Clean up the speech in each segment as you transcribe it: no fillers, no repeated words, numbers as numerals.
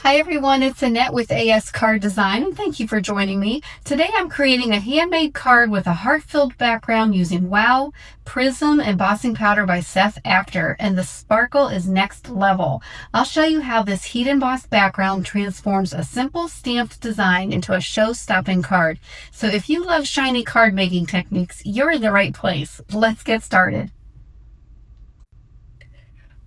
Hi everyone, it's Annette with ASCardDesign and thank you for joining me. Today I'm creating a handmade card with a heart-filled background using WOW Prism Embossing Powder by Seth Apter, and the sparkle is next level. I'll show you how this heat embossed background transforms a simple stamped design into a show-stopping card. So if you love shiny card making techniques, you're in the right place. Let's get started.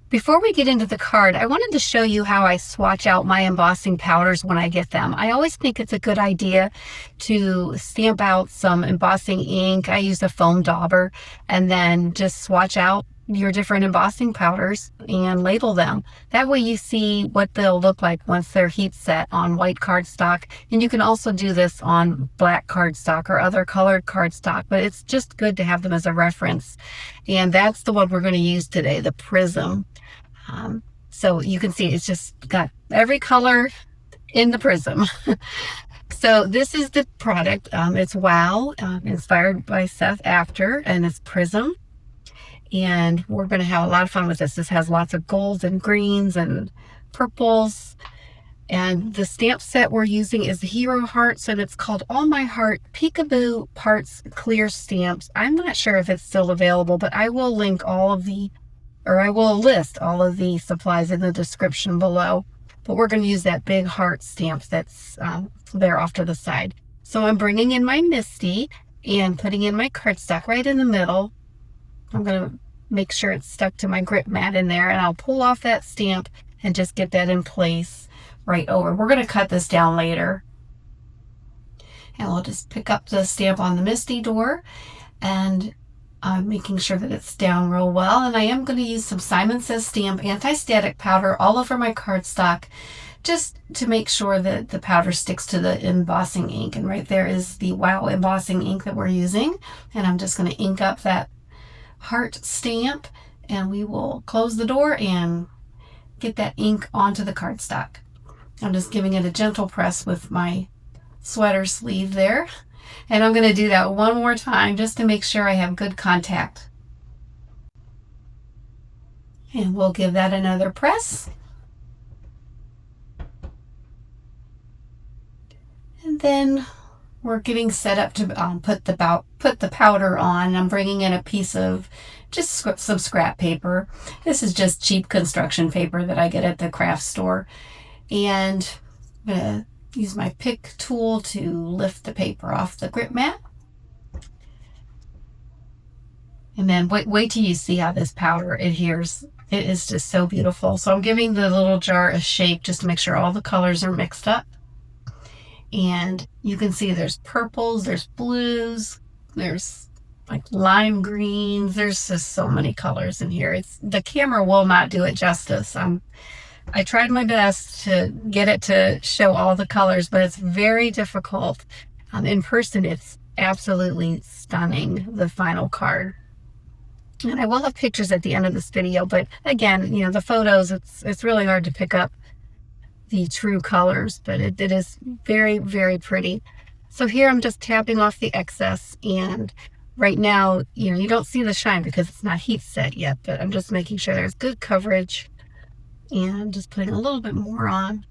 Before we get into the card, I wanted to show you how I swatch out my embossing powders when I get them. I always think it's a good idea to stamp out some embossing ink. I use a foam dauber and then just swatch out your different embossing powders and label them. That way you see what they'll look like once they're heat set on white cardstock. And you can also do this on black cardstock or other colored cardstock, but it's just good to have them as a reference. And that's the one we're going to use today, the Prism. So you can see it's just got every color in the Prism. So this is the product. It's WOW, inspired by Seth Apter, and it's Prism. And we're going to have a lot of fun with this. This has lots of golds and greens and purples. And the stamp set we're using is the Hero Hearts, and it's called All My Heart Peekaboo Parts Clear Stamps. I'm not sure if it's still available, but I will link all of the I will list all of the supplies in the description below. But we're going to use that big heart stamp that's there off to the side. So I'm bringing in my Misty and putting in my cardstock right in the middle. I'm going to make sure it's stuck to my grip mat in there, and I'll pull off that stamp and just get that in place right over. We're going to cut this down later. And we'll just pick up the stamp on the Misty door, and I'm making sure that it's down real well. And I am going to use some Simon Says Stamp anti-static powder all over my cardstock, just to make sure that the powder sticks to the embossing ink. And right there is the WOW embossing ink that we're using. And I'm just going to ink up that heart stamp, and we will close the door and get that ink onto the cardstock. I'm just giving it a gentle press with my sweater sleeve there. And I'm going to do that one more time just to make sure I have good contact. And we'll give that another press. And then we're getting set up to put the powder on. I'm bringing in a piece of just some scrap paper. This is just cheap construction paper that I get at the craft store. And I'm going to use my pick tool to lift the paper off the grip mat. And then wait till you see how this powder adheres. It is just so beautiful. So I'm giving the little jar a shake just to make sure all the colors are mixed up. And you can see there's purples, there's blues, there's like lime greens. There's just so many colors in here. The camera will not do it justice. I tried my best to get it to show all the colors, but it's very difficult. In person, it's absolutely stunning, the final card. And I will have pictures at the end of this video, but again, you know, the photos, it's really hard to pick up the true colors, but it is very, very pretty. So here I'm just tapping off the excess, and right now, you know, you don't see the shine because it's not heat set yet, but I'm just making sure there's good coverage. And just putting a little bit more on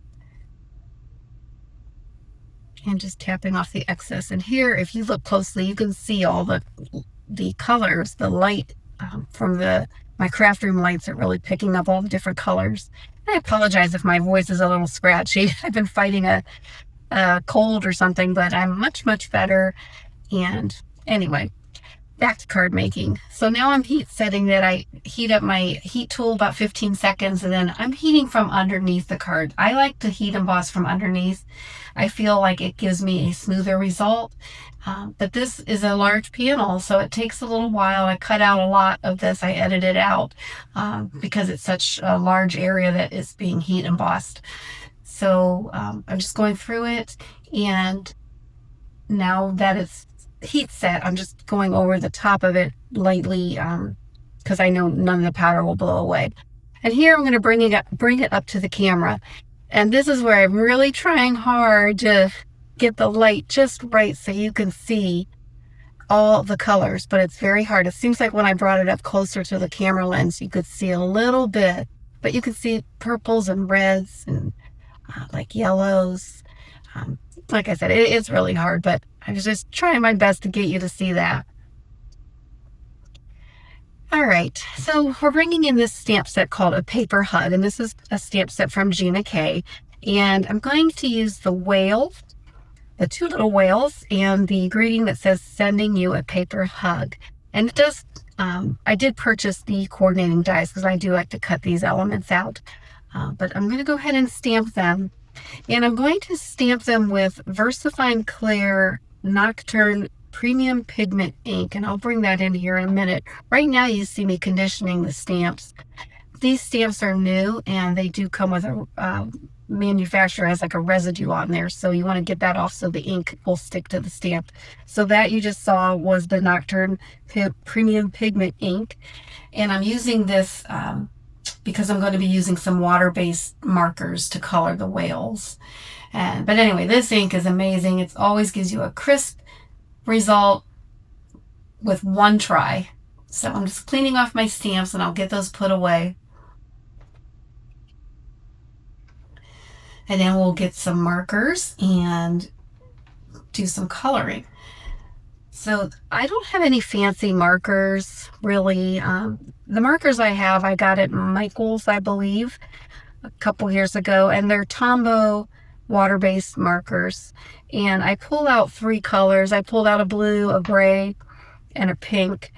and just tapping off the excess. And here, if you look closely, you can see all the colors, the light from my craft room lights are really picking up all the different colors. I apologize if my voice is a little scratchy. I've been fighting a cold or something, but I'm much, much better. And anyway, back to card making. So now I'm heat setting that. I heat up my heat tool about 15 seconds, and then I'm heating from underneath the card. I like to heat emboss from underneath. I feel like it gives me a smoother result. But this is a large panel, so it takes a little while. I cut out a lot of this. I edited out because it's such a large area that is being heat embossed. So I'm just going through it, and now that it's heat set, I'm just going over the top of it lightly because I know none of the powder will blow away. And here I'm going to bring it up to the camera, and this is where I'm really trying hard to get the light just right so you can see all the colors, but it's very hard. It seems like when I brought it up closer to the camera lens, you could see a little bit, but you can see purples and reds, and like yellows. Like I said, it's really hard, but I was just trying my best to get you to see that. All right, so we're bringing in this stamp set called a paper hug, and this is a stamp set from Gina K. And I'm going to use the whale, the two little whales, and the greeting that says sending you a paper hug. And it does, I did purchase the coordinating dies because I do like to cut these elements out. But I'm going to go ahead and stamp them. And I'm going to stamp them with VersaFine Clear Nocturne Premium Pigment ink, and I'll bring that in here in a minute. Right now you see me conditioning the stamps. These stamps are new, and they do come with a manufacturer has like a residue on there, so you want to get that off so the ink will stick to the stamp. So that you just saw was the Nocturne Premium Pigment ink, and I'm using this because I'm going to be using some water-based markers to color the whales. But anyway, this ink is amazing. It always gives you a crisp result with one try. So I'm just cleaning off my stamps and I'll get those put away. And then we'll get some markers and do some coloring. So I don't have any fancy markers, really. The markers I have, I got at Michael's, I believe, a couple years ago, and they're Tombow water-based markers. And I pulled out 3 colors. I pulled out a blue, a gray, and a pink.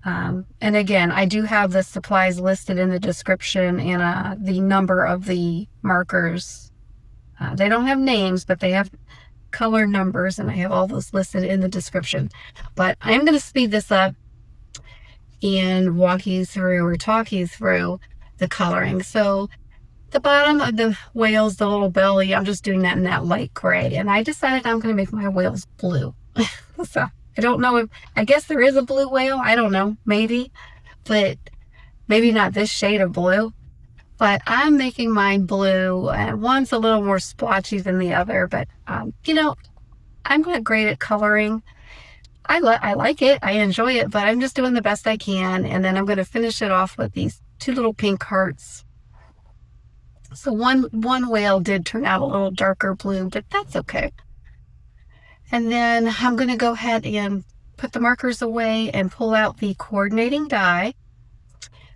And again, I do have the supplies listed in the description and the number of the markers. They don't have names, but they have color numbers, and I have all those listed in the description. But I'm going to speed this up and walk you through or talk you through the coloring. So the bottom of the whales, the little belly, I'm just doing that in that light gray, and I decided I'm going to make my whales blue. So I don't know if, I guess there is a blue whale, I don't know, maybe, but maybe not this shade of blue. But I'm making mine blue, and one's a little more splotchy than the other, but you know, I'm not great at coloring. I like it, I enjoy it, but I'm just doing the best I can. And then I'm going to finish it off with these 2 little pink hearts. So one whale did turn out a little darker blue, but that's okay. And then I'm going to go ahead and put the markers away and pull out the coordinating die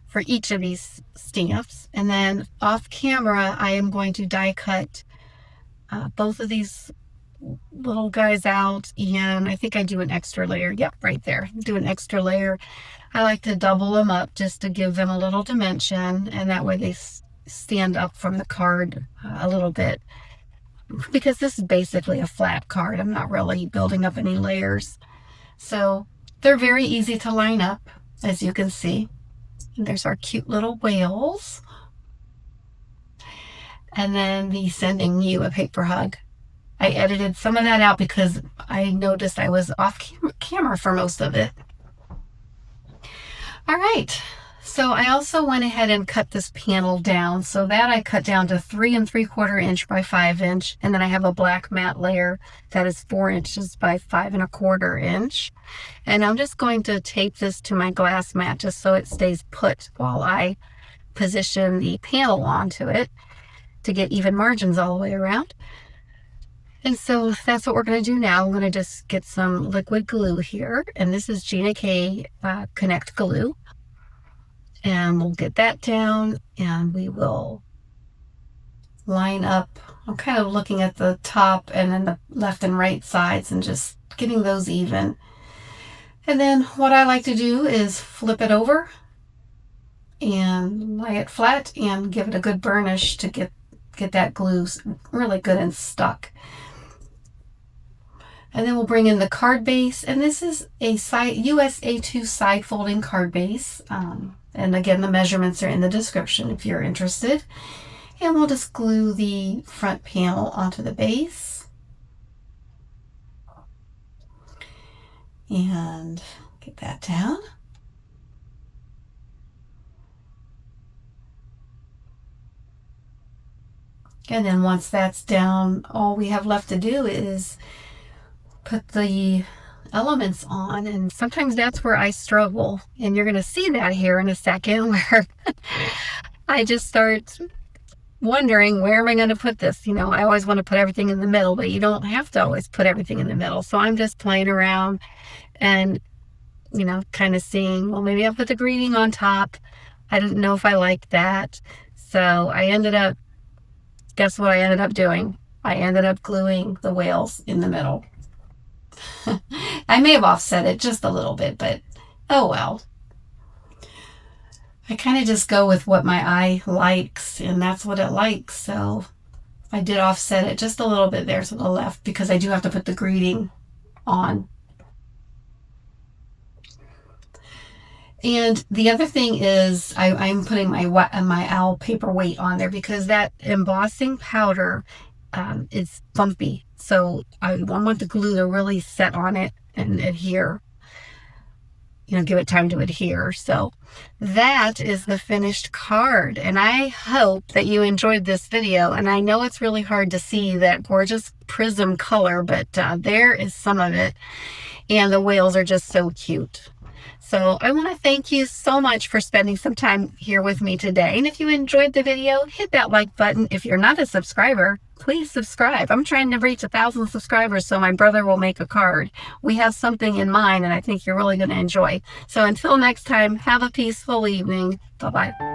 for each of these stamps. And then off camera, I am going to die cut both of these little guys out, and I think I do an extra layer. Yep, right there. Do an extra layer. I like to double them up just to give them a little dimension, and that way they stand up from the card a little bit, because this is basically a flat card. I'm not really building up any layers. So they're very easy to line up, as you can see. And there's our cute little whales. And then the sending you a paper hug. I edited some of that out because I noticed I was off camera for most of it. All right. So I also went ahead and cut this panel down. So that I cut down to 3 3/4 inch by 5 inch. And then I have a black matte layer that is 4 inches by 5 1/4 inch. And I'm just going to tape this to my glass mat just so it stays put while I position the panel onto it to get even margins all the way around. And so that's what we're going to do now. I'm going to just get some liquid glue here. And this is Gina K Connect Glue. And we'll get that down, and we will line up. I'm kind of looking at the top and then the left and right sides and just getting those even. And then what I like to do is flip it over and lay it flat and give it a good burnish to get that glue really good and stuck. And then we'll bring in the card base, and this is a US A2 side folding card base. And again, the measurements are in the description if you're interested. And we'll just glue the front panel onto the base. And get that down. And then once that's down, all we have left to do is put the elements on, and sometimes that's where I struggle, and you're going to see that here in a second, where I just start wondering, where am I going to put this? You know, I always want to put everything in the middle, but you don't have to always put everything in the middle. So I'm just playing around and, you know, kind of seeing, well, maybe I'll put the greeting on top. I didn't know if I liked that. So I ended up, guess what I ended up doing? I ended up gluing the whales in the middle. I may have offset it just a little bit, but oh well. I kind of just go with what my eye likes, and that's what it likes. So I did offset it just a little bit there to the left because I do have to put the greeting on. And the other thing is I'm putting my owl paperweight on there because that embossing powder is bumpy. So I want the glue to really set on it and adhere. You know, give it time to adhere. So that is the finished card, and I hope that you enjoyed this video. And I know it's really hard to see that gorgeous prism color, but there is some of it, and the whales are just so cute. So I want to thank you so much for spending some time here with me today. And if you enjoyed the video, hit that like button. If you're not a subscriber, please subscribe. I'm trying to reach 1,000 subscribers so my brother will make a card. We have something in mind, and I think you're really going to enjoy. So until next time, have a peaceful evening. Bye-bye.